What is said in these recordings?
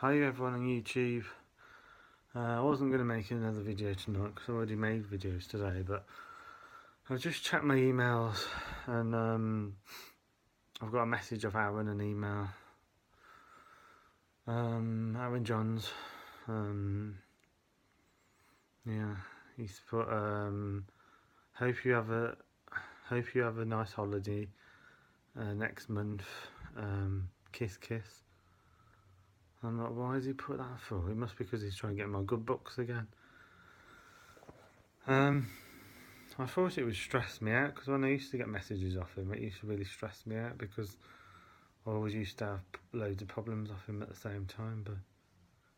Hi everyone on YouTube. I wasn't going to make another video tonight because I already made videos today, but I've just checked my emails and I've got a message of Aaron, an email. Aaron Johns. Yeah, he's put hope you have a nice holiday next month. Kiss kiss. I'm like, why has he put that for? It must be because he's trying to get my good books again. I thought it would stress me out because when I used to get messages off him, it used to really stress me out because I always used to have loads of problems off him at the same time. But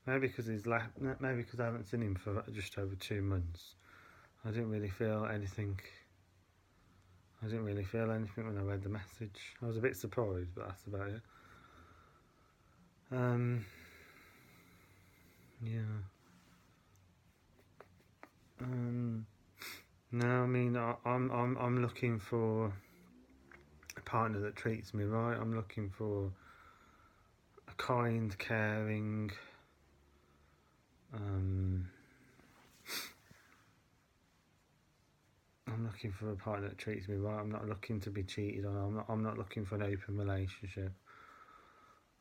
maybe because maybe because I haven't seen him for just over 2 months, I didn't really feel anything. I didn't really feel anything when I read the message. I was a bit surprised, but that's about it. Yeah. No, I mean I'm looking for a partner that treats me right. I'm looking for a kind, caring. I'm looking for a partner that treats me right. I'm not looking to be cheated on. I'm not looking for an open relationship.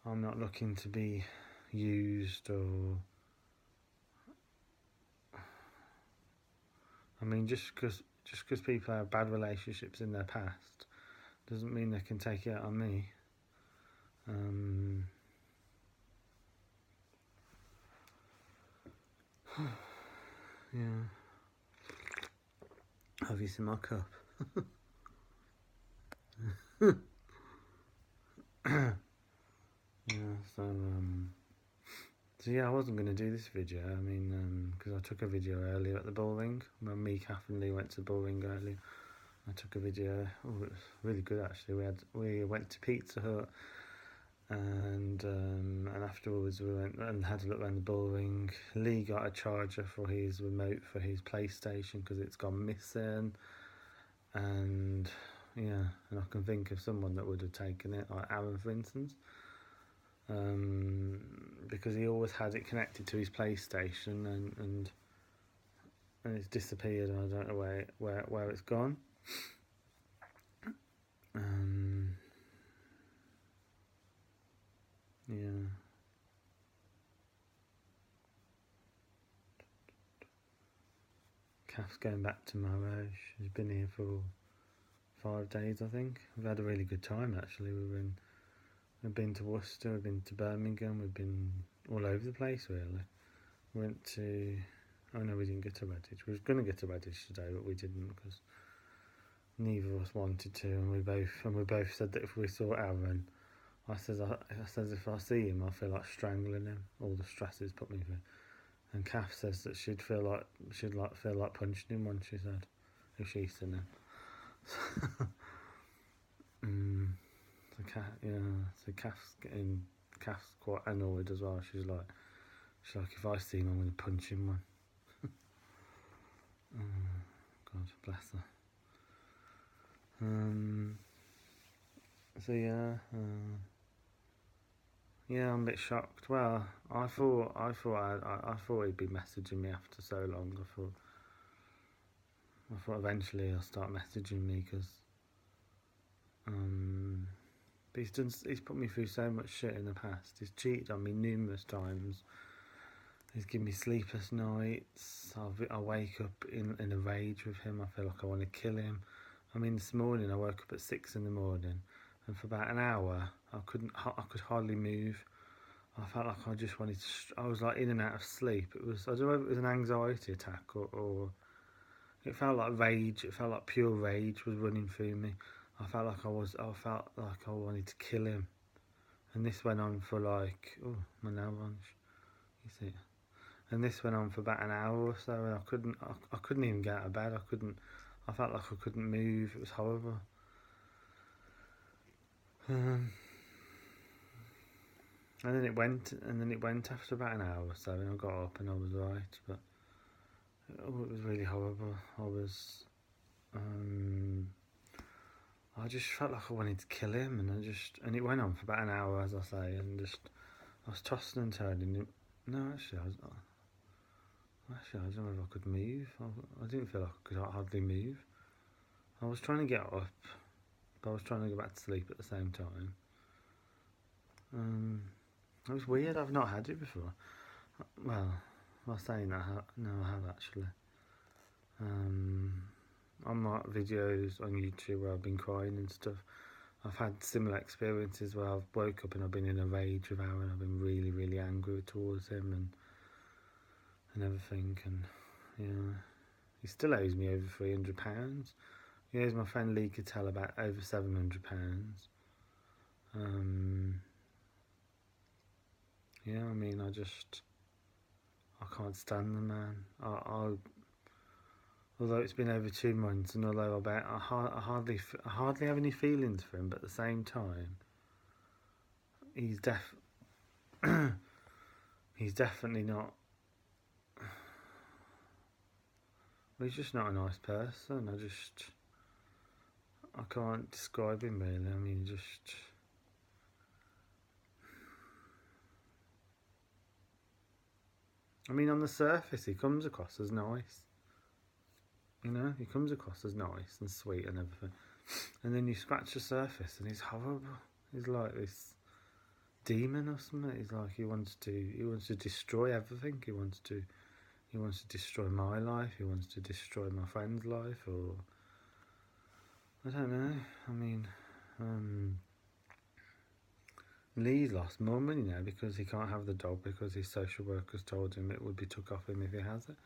I'm not looking to be used or. I mean, just because people have bad relationships in their past doesn't mean they can take it out on me. Yeah. Have you seen my cup? Yeah. So yeah, I wasn't going to do this video. I mean, because I took a video earlier at the Bullring when me, Kath, and Lee went to the Bullring earlier. I took a video. Oh, it was really good actually. We went to Pizza Hut, and afterwards we went and had a look around the Bullring. Lee got a charger for his remote for his PlayStation because it's gone missing, and yeah, and I can think of someone that would have taken it, like Aaron, for instance. Because he always had it connected to his PlayStation and it's disappeared and I don't know where it's gone. Yeah. Kath's going back tomorrow. She's been here for 5 days, I think. We've had a really good time actually. We've been to Worcester, we've been to Birmingham, we've been all over the place really. We went to. Oh no, we didn't get to Redditch. We were going to get to Redditch today, but we didn't because neither of us wanted to, and we both said that if we saw Aaron, I says if I see him, I feel like strangling him. All the stresses put me through. And Kath says that she'd feel like punching him once. She said if she's seen him. So Kath's quite annoyed as well. She's like if I see him, I'm going to punch him one. God bless her. So yeah, I'm a bit shocked. Well, I thought he'd be messaging me after so long. I thought eventually he'll start messaging me because but he's put me through so much shit in the past. He's cheated on me numerous times. He's given me sleepless nights. I wake up in a rage with him. I feel like I want to kill him. I mean, this morning I woke up at 6 in the morning, and for about an hour I could hardly move. I felt like I just wanted to. I was like in and out of sleep. I don't know if it was an anxiety attack or it felt like rage. It felt like pure rage was running through me. I felt like I wanted to kill him, and this went on for like my nail varnish. You see, and this went on for about an hour or so, and I couldn't even get out of bed. I felt like I couldn't move. It was horrible. And then it went after about an hour or so, and I got up and I was right, but it was really horrible. I just felt like I wanted to kill him, and it went on for about an hour, as I say, and I was tossing and turning. No, actually, I don't know if I could move. I didn't feel like I could hardly move. I was trying to get up, but I was trying to go back to sleep at the same time. It was weird. I've not had it before. Well, saying that, no, I have actually. On my videos on YouTube where I've been crying and stuff, I've had similar experiences where I've woke up and I've been in a rage with Aaron. I've been really, really angry towards him and everything. And yeah, he still owes me over £300. He owes my friend Lee Cattell about over £700. Yeah, I mean, I can't stand the man. Although it's been over 2 months, and although I hardly have any feelings for him, but at the same time, he's he's definitely not. He's just not a nice person. I can't describe him really. I mean, on the surface, he comes across as nice. You know, he comes across as nice and sweet and everything. And then you scratch the surface and he's horrible. He's like this demon or something. He's like he wants to destroy everything. He wants to destroy my life. He wants to destroy my friend's life, or I don't know. I mean, Lee's lost more money now because he can't have the dog because his social workers told him it would be took off him if he has it.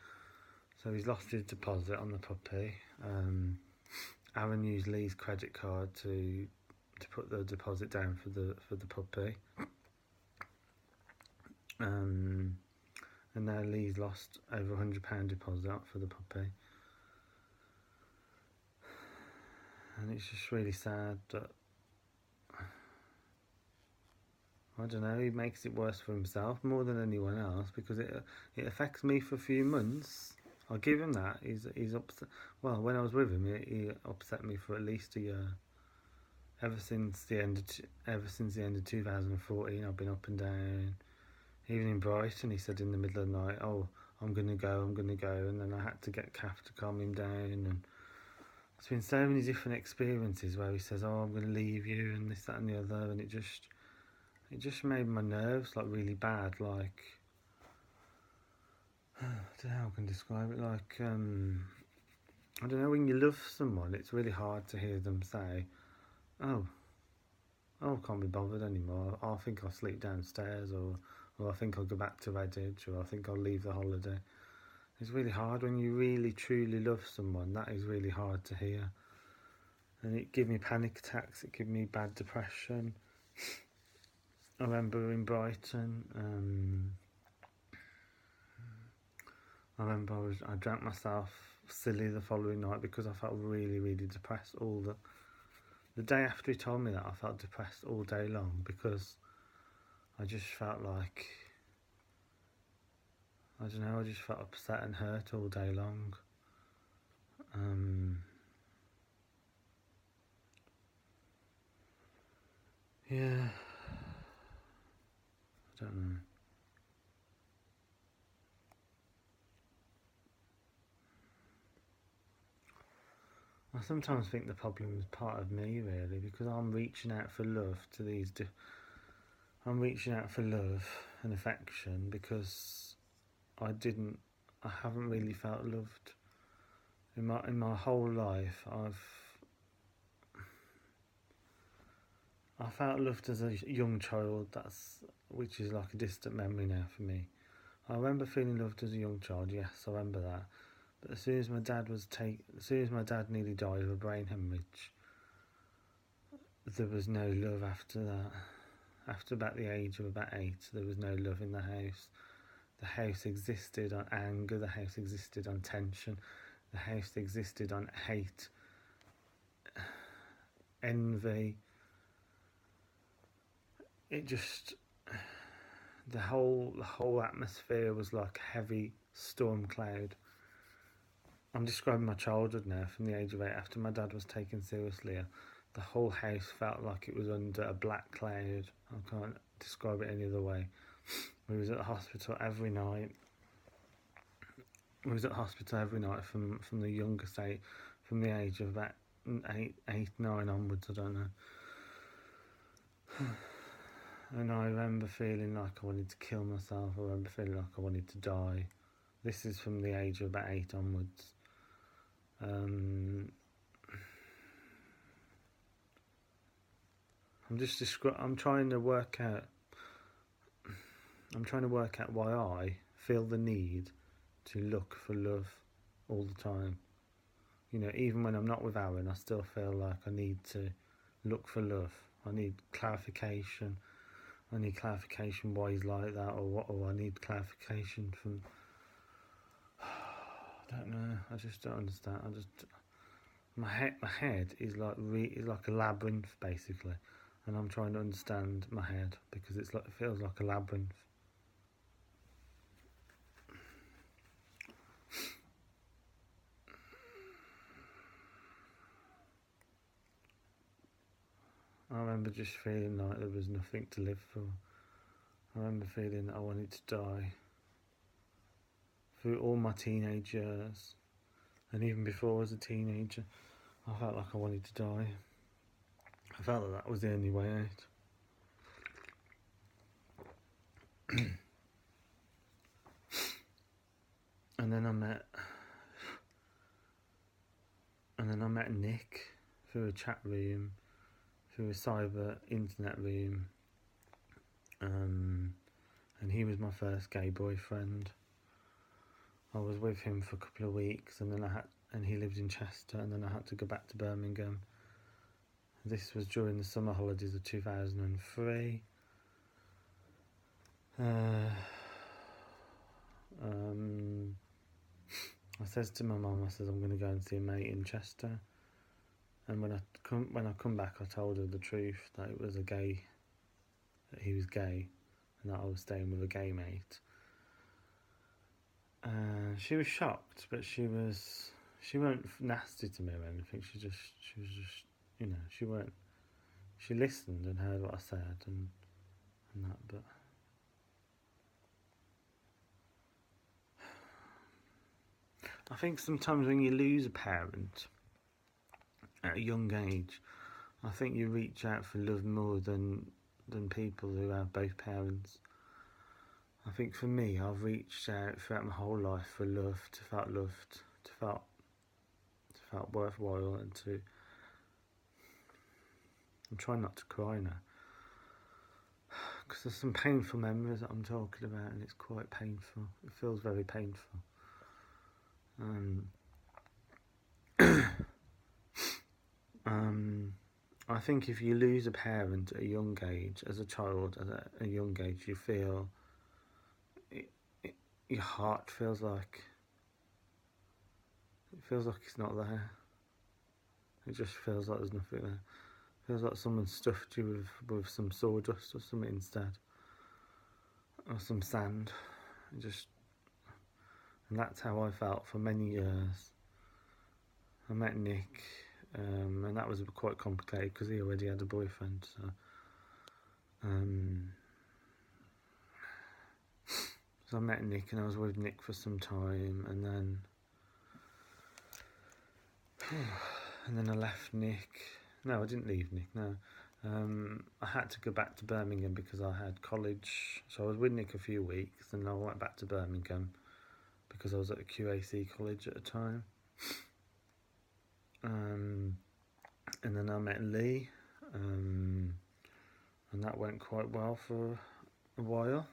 So he's lost his deposit on the puppy. Aaron used Lee's credit card to put the deposit down for the puppy. And now Lee's lost over £100 deposit for the puppy. And it's just really sad that, I don't know, he makes it worse for himself more than anyone else, because it affects me for a few months. I'll give him that. He's upset. Well, when I was with him, he upset me for at least a year. Ever since the end of 2014, I've been up and down. Even in Brighton, he said in the middle of the night, "Oh, I'm gonna go," and then I had to get Kath to calm him down. And it's been so many different experiences where he says, "Oh, I'm gonna leave you," and this, that, and the other, and it just made my nerves like really bad. Like, I don't know how I can describe it. Like, I don't know, when you love someone, it's really hard to hear them say, "Oh, I can't be bothered anymore. I think I'll sleep downstairs," or I think I'll go back to Redditch, or I think I'll leave the holiday. It's really hard when you really truly love someone. That is really hard to hear. And it gave me panic attacks. It gave me bad depression. I remember in Brighton, I drank myself silly the following night because I felt really, really depressed. The day after he told me that, I felt depressed all day long because I just felt like, I don't know, I just felt upset and hurt all day long. Yeah, I don't know. I sometimes think the problem is part of me, really, because I'm reaching out for love to these. I'm reaching out for love and affection because I haven't really felt loved in my whole life. I felt loved as a young child. Which is like a distant memory now for me. I remember feeling loved as a young child. Yes, I remember that. But as soon as my dad nearly died of a brain hemorrhage, there was no love after that. After about the age of about 8, there was no love in the house. The house existed on anger. The house existed on tension. The house existed on hate, envy. The whole atmosphere was like a heavy storm cloud. I'm describing my childhood now from the age of 8 after my dad was taken seriously. The whole house felt like it was under a black cloud. I can't describe it any other way. We was at the hospital every night. We was at the hospital every night from the youngest age, from the age of about 9 onwards, I don't know. And I remember feeling like I wanted to kill myself. I remember feeling like I wanted to die. This is from the age of about 8 onwards. I'm trying to work out why I feel the need to look for love all the time. You know, even when I'm not with Aaron, I still feel like I need to look for love. I need clarification. I need clarification why he's like that, or I need clarification from. I don't know. I just don't understand. My head is like a labyrinth basically, and I'm trying to understand my head because it feels like a labyrinth. I remember just feeling like there was nothing to live for. I remember feeling that I wanted to die. Through all my teenage years, and even before I was a teenager, I felt like I wanted to die. I felt that was the only way out. And then I met Nick through a chat room, through a cyber internet room, and he was my first gay boyfriend. I was with him for a couple of weeks, and then he lived in Chester, and then I had to go back to Birmingham. This was during the summer holidays of 2003. I says to my mum, I says I'm going to go and see a mate in Chester, and when I come back, I told her the truth, that he was gay, and that I was staying with a gay mate. She was shocked, but she weren't nasty to me or anything. She was just, you know, she listened and heard what I said and that, but I think sometimes when you lose a parent at a young age, I think you reach out for love more than people who have both parents. I think for me, I've reached out throughout my whole life for love, to felt loved, to felt worthwhile, and to. I'm trying not to cry now, because there's some painful memories that I'm talking about, and it's quite painful. It feels very painful. I think if you lose a parent at a young age, as a child, at a young age, you feel your heart feels like it's not there. It just feels like there's nothing there. It feels like someone stuffed you with some sawdust or something instead, or some sand. And that's how I felt for many years. I met Nick, and that was quite complicated because he already had a boyfriend. So I met Nick, and I was with Nick for some time, and then I left Nick. No, I didn't leave Nick. No, I had to go back to Birmingham because I had college. So I was with Nick a few weeks, and I went back to Birmingham because I was at a QAC college at the time. And then I met Lee, and that went quite well for a while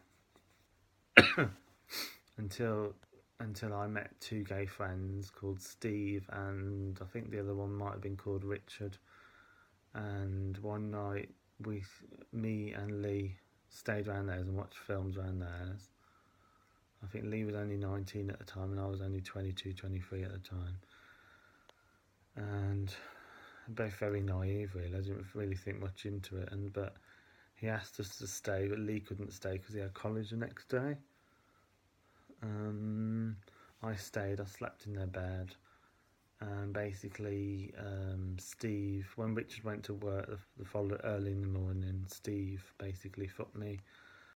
until I met two gay friends called Steve, and I think the other one might have been called Richard. And one night me and Lee stayed around theirs and watched films around theirs. I think Lee was only 19 at the time, and I was only 22, 23 at the time. And both very naive, really. I didn't really think much into it, but he asked us to stay, but Lee couldn't stay because he had college the next day. I stayed. I slept in their bed, and basically, Steve, when Richard went to work the following early in the morning, Steve basically fucked me